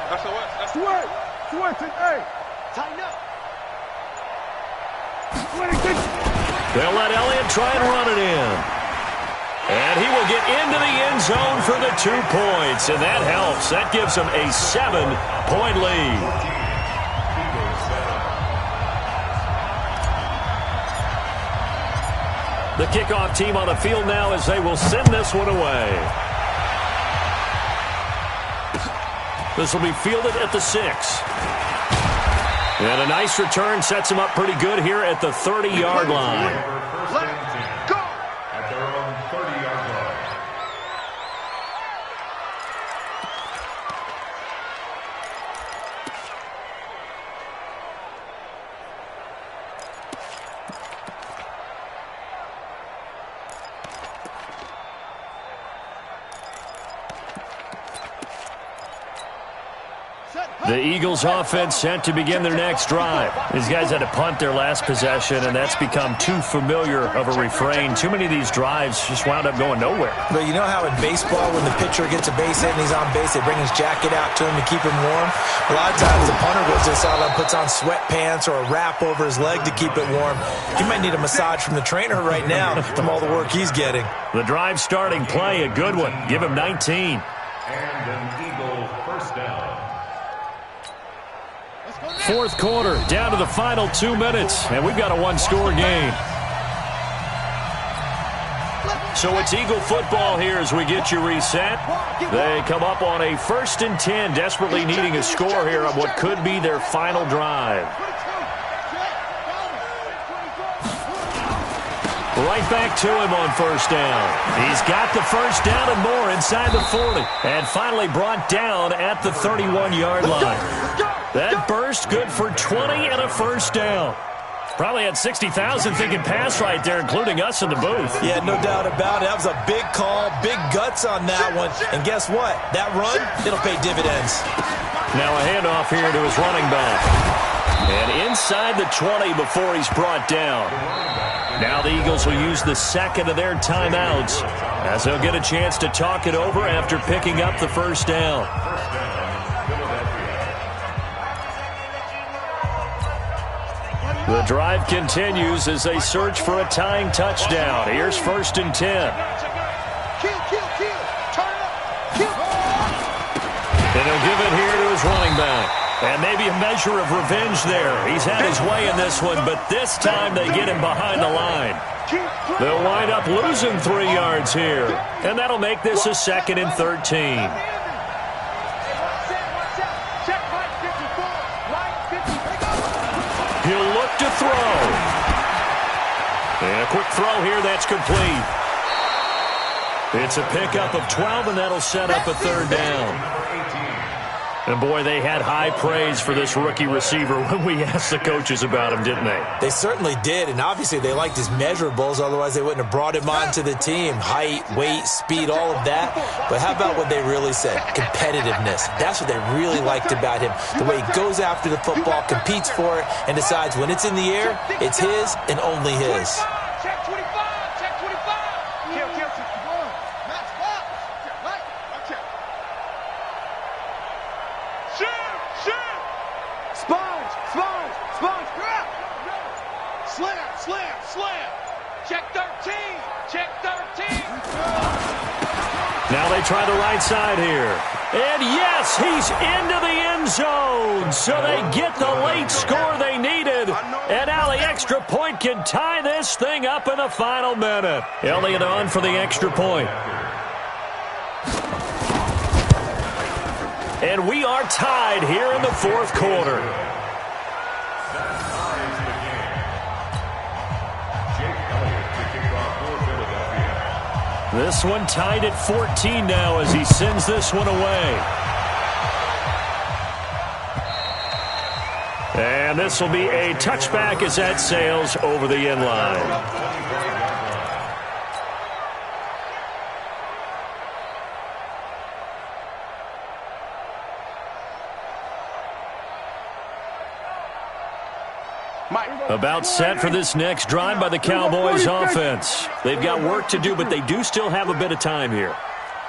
Speaker 5: That's the word. Hey, tighten up.
Speaker 2: They'll let Elliott try and run it in. And he will get into the end zone for the 2 points. And that helps. That gives them a 7-point lead. The kickoff team on the field now as they will send this one away. This will be fielded at the 6. And a nice return sets him up pretty good here at the 30-yard line.
Speaker 3: Let's go! At their own 30-yard line.
Speaker 2: The Eagles offense set to begin their next drive. These guys had to punt their last possession, and that's become too familiar of a refrain. Too many of these drives just wound up going nowhere.
Speaker 4: But you know how in baseball, when the pitcher gets a base hit and he's on base, they bring his jacket out to him to keep him warm? A lot of times the punter goes this out and puts on sweatpants or a wrap over his leg to keep it warm. He might need a massage from the trainer right now from all the work he's getting.
Speaker 2: The drive starting play, a good one. Give him 19.
Speaker 3: And an Eagle first down.
Speaker 2: Fourth quarter, down to the final 2 minutes, and we've got a one-score game. So it's Eagle football here as we get you reset. They come up on a 1st and 10, desperately needing a score here on what could be their final drive. Right back to him on first down. He's got the first down and more inside the 40. And finally brought down at the 31-yard line. That burst good for 20 and a first down. Probably had 60,000 thinking pass right there, including us in the booth.
Speaker 4: Yeah, no doubt about it. That was a big call, big guts on that one. And guess what? That run, it'll pay dividends.
Speaker 2: Now a handoff here to his running back. And inside the 20 before he's brought down. Now the Eagles will use the second of their timeouts as they'll get a chance to talk it over after picking up the first down. The drive continues as they search for a tying touchdown. Here's 1st and 10. And he'll give it here to his running back. And maybe a measure of revenge there. He's had his way in this one, but this time they get him behind the line. They'll wind up losing 3 yards here. And that'll make this a 2nd and 13. He'll look to throw. And a quick throw here that's complete. It's a pickup of 12, and that'll set up a 3rd down. And, boy, they had high praise for this rookie receiver when we asked the coaches about him, didn't they?
Speaker 4: They certainly did, and obviously they liked his measurables. Otherwise, they wouldn't have brought him onto the team. Height, weight, speed, all of that. But how about what they really said? Competitiveness. That's what they really liked about him. The way he goes after the football, competes for it, and decides when it's in the air, it's his and only his.
Speaker 5: Check 25. Check 25. Kill. Match box. Right. Check. Shoot. Sponge. Grab. Slam. Check 13.
Speaker 2: Now they try the right side here. And, yes, he's into the end zone. So they get the late score they needed. And now the extra point can tie this thing up in the final minute. Elliott on for the extra point. And we are tied here in the 4th quarter. This one tied at 14 now as he sends this one away. And this will be a touchback as that sails over the end line. About set for this next drive by the Cowboys offense. They've got work to do, but they do still have a bit of time here.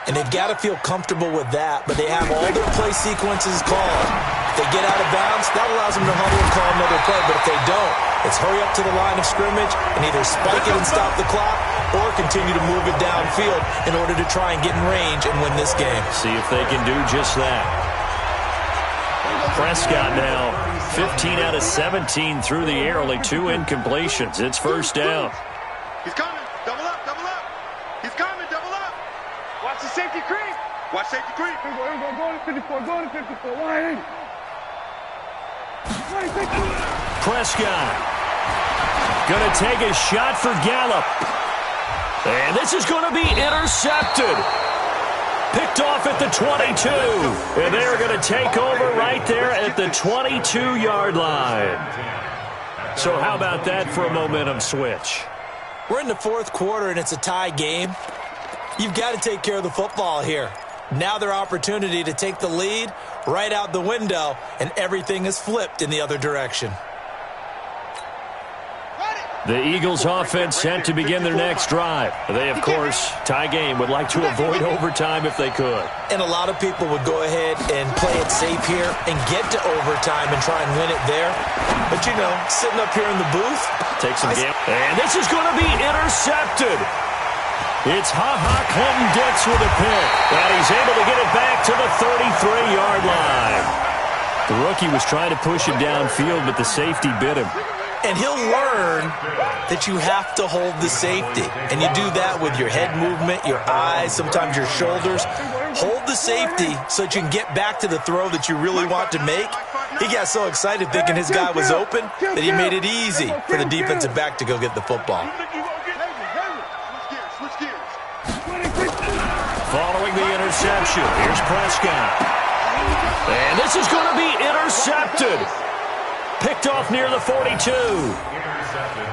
Speaker 4: And they've got to feel comfortable with that, but they have all their play sequences called. If they get out of bounds, that allows them to huddle and call another play, but if they don't, it's hurry up to the line of scrimmage and either spike it and stop the clock or continue to move it downfield in order to try and get in range and win this game.
Speaker 2: See if they can do just that. Prescott now 15 out of 17 through the air, only 2 incompletions. It's first down.
Speaker 5: He's coming. safety creep. Watch safety creep. Here we go. Go to 54. Go to 54. 180.
Speaker 2: Prescott going to take a shot for Gallup. And this is going to be intercepted. Picked off at the 22. And they're going to take over right there at the 22-yard line. So how about that for a momentum switch?
Speaker 4: We're in the fourth quarter, and it's a tie game. You've got to take care of the football here. Now their opportunity to take the lead right out the window, and everything is flipped in the other direction.
Speaker 2: The Eagles offense set to begin their next drive. They, of course, tie game, would like to avoid overtime if they could.
Speaker 4: And a lot of people would go ahead and play it safe here and get to overtime and try and win it there. But, you know, sitting up here in the booth.
Speaker 2: Take some game. And this is going to be intercepted. It's Ha-Ha Clinton-Dix with a pick. And he's able to get it back to the 33-yard line. The rookie was trying to push him downfield, but the safety bit him.
Speaker 4: And he'll learn that you have to hold the safety. And you do that with your head movement, your eyes, sometimes your shoulders. Hold the safety so that you can get back to the throw that you really want to make. He got so excited thinking his guy was open that he made it easy for the defensive back to go get the football.
Speaker 2: Following the interception, here's Prescott. And this is going to be intercepted. Picked off near the 42.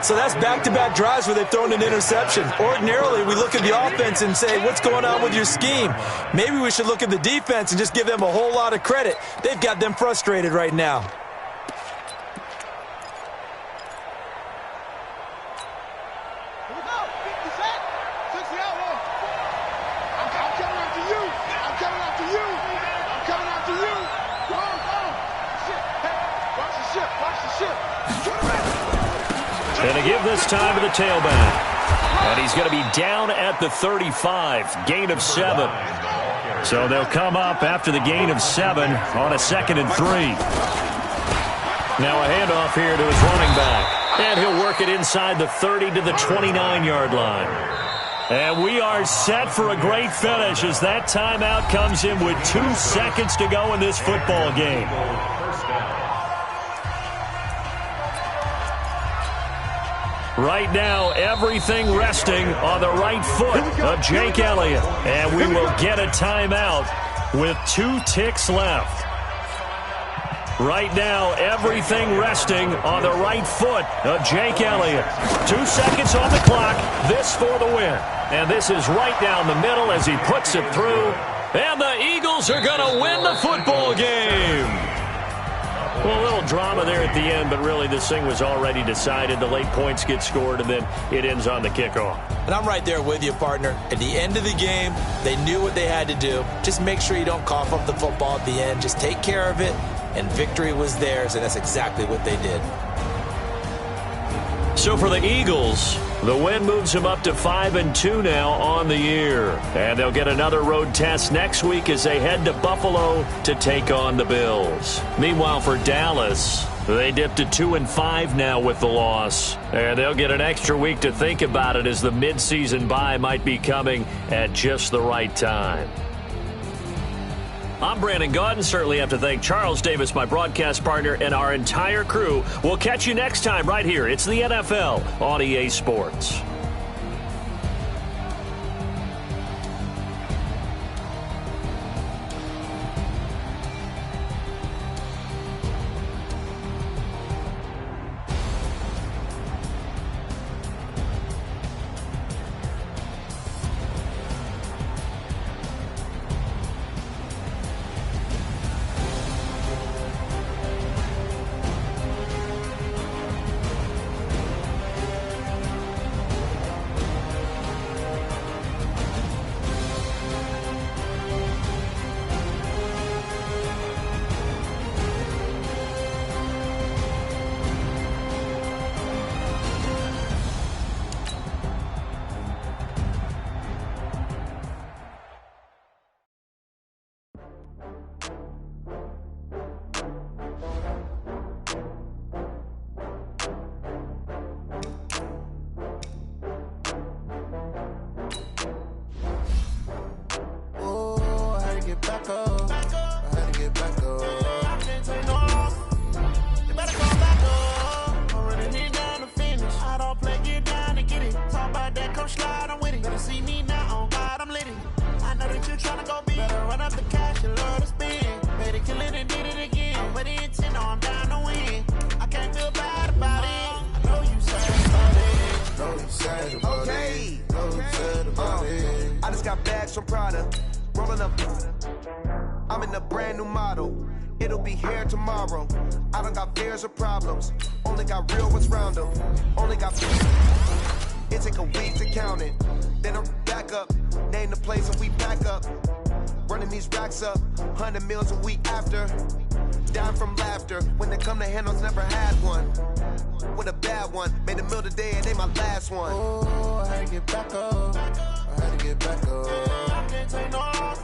Speaker 4: So that's back-to-back drives where they've thrown an interception. Ordinarily, we look at the offense and say, what's going on with your scheme? Maybe we should look at the defense and just give them a whole lot of credit. They've got them frustrated right now.
Speaker 2: And to give this time to the tailback. And he's going to be down at the 35. Gain of 7. So they'll come up after the gain of 7 on a 2nd and 3. Now a handoff here to his running back. And he'll work it inside the 30 to the 29-yard line. And we are set for a great finish as that timeout comes in with 2 seconds to go in this football game. Right now, everything resting on the right foot of Jake Elliott. And we will get a timeout with 2 ticks left. Right now, everything resting on the right foot of Jake Elliott. 2 seconds on the clock. This for the win. And this is right down the middle as he puts it through. And the Eagles are going to win the football game. Well, a little drama there at the end, but really this thing was already decided. The late points get scored, and then it ends on the kickoff.
Speaker 4: And I'm right there with you, partner. At the end of the game, they knew what they had to do. Just make sure you don't cough up the football at the end. Just take care of it, and victory was theirs, and that's exactly what they did.
Speaker 2: So for the Eagles, the win moves them up to 5-2 now on the year. And they'll get another road test next week as they head to Buffalo to take on the Bills. Meanwhile, for Dallas, they dipped to 2-5 now with the loss. And they'll get an extra week to think about it as the midseason bye might be coming at just the right time. I'm Brandon Gaudin. Certainly have to thank Charles Davis, my broadcast partner, and our entire crew. We'll catch you next time right here. It's the NFL on EA Sports.
Speaker 1: back up. I had to get back up. I can't take no loss. You better come back up. I'm running it down to finish. I don't play, get down and get it. Talk about that, come slide, I'm with it. Better see me now, on God, I'm lit it. I know that you tryna go big. Better run up the cash, you love to spend. Better kill it and did it again. But the intent, no, I'm down to win. I can't feel bad about it. I know you sad about it.
Speaker 6: Know you sad about it. Know you sad about it. I just got bags from Prada. Rolling up. I'm in a brand new model. It'll be here tomorrow. I don't got fears or problems. Only got real ones round them. Only got it take a week to count it. Then I'm back up. Name the place and we back up. Running these racks up. 100 meals a week after. Down from laughter. When they come to handles, never had one. With a bad one. Made a meal today and they my last one.
Speaker 1: Oh, I had to get back up. I had to get back up. I can't take no loss.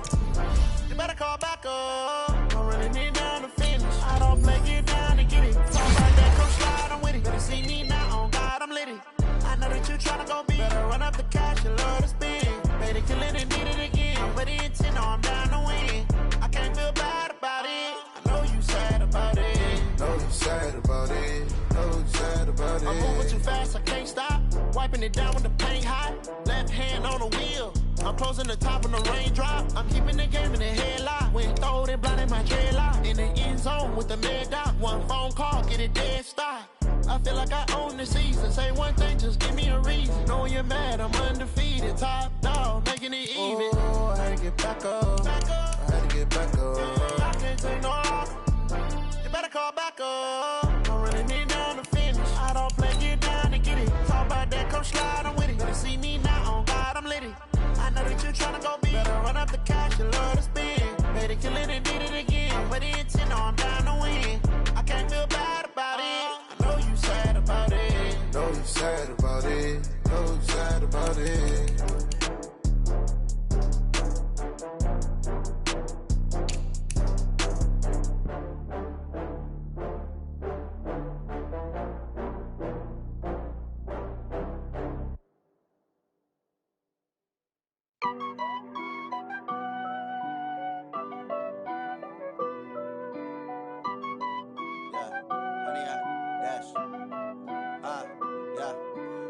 Speaker 1: You better call back up. I'm running it down to finish. I don't play, get down and get it. Talk about that, come slide, I'm with it. Better see me now, on God, I'm lit it. I know that you tryna go big. Better run up the cash, you love to spend. Better kill it and did it again. But the intent, no, I'm down to win. I can't feel bad about it. I know you sad about it.
Speaker 6: Know you sad about it. Know you sad about it.
Speaker 1: I'm moving too fast, I can't stop. Wiping it down with the paint hot. Left hand on the wheel. I'm closing the top when the raindrop. I'm keeping the game in the headlock. When throwed and blinded my dreadlock. In the end zone with the mad dot. One phone call, get it dead stop. I feel like I own the season. Say one thing, just give me a reason. Knowing you're mad, I'm undefeated. Top dog, making it even. Oh, I had to get back up. I had to get back up. I can't take no loss. You better call back up. I'm running it down to finish. I don't play, get down and get it. Talk about that, come slide, I'm with it. Better see me now, on God, I'm lit it. I know that you tryna go big. Better run up the cash, you love to spend. Better kill it and did it again. But the intent, no, I'm down to win. I can't feel bad about it. I know you sad about it.
Speaker 6: Know you sad about it. Know you sad about it.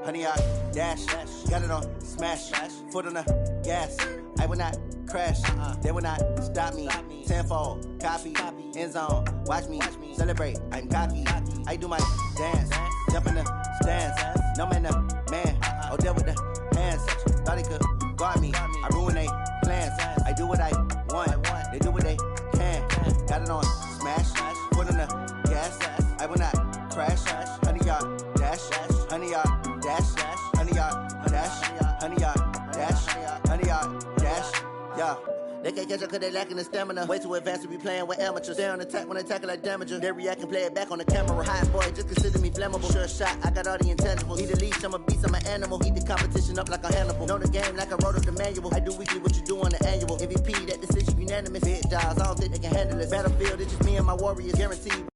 Speaker 7: Honey, I dash, got it on smash, foot on the gas. I will not crash, they will not stop me. Tenfold, copy, end zone, watch me celebrate. I'm cocky, I do my dance, jump in the stands. No man, man, oh, there with the hands. Thought he could guard me, I ruin they plans. I do what I want, they do what they can. Got it on smash, foot on the gas. I will not crash, honey, y'all dash, honey, y'all dash, honey, y'all dash, honey, y'all dash, honey, y'all dash, yeah. They can't catch up cause they lacking the stamina. Way too advanced to be playing with amateurs. Stay on attack when they tackle like damager. They react and play it back on the camera. Hot boy, just consider me flammable. Sure shot, I got all the intangibles. Need a leash, I'm a beast, I'm an animal. Eat the competition up like a Hannibal. Know the game like I wrote up the manual. I do weekly what you do on the annual. MVP, that decision unanimous. Big dogs, I don't think they can handle it. Battlefield, it's just me and my warriors. Guaranteed.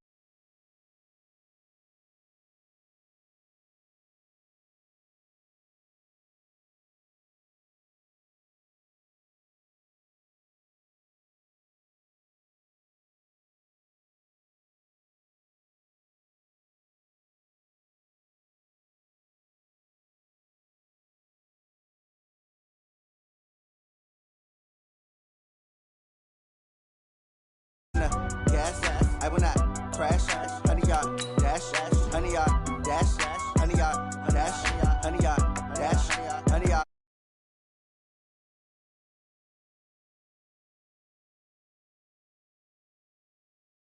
Speaker 7: Gas, I will not crash, honey, y'all dash, honey, y'all dash, honey, y'all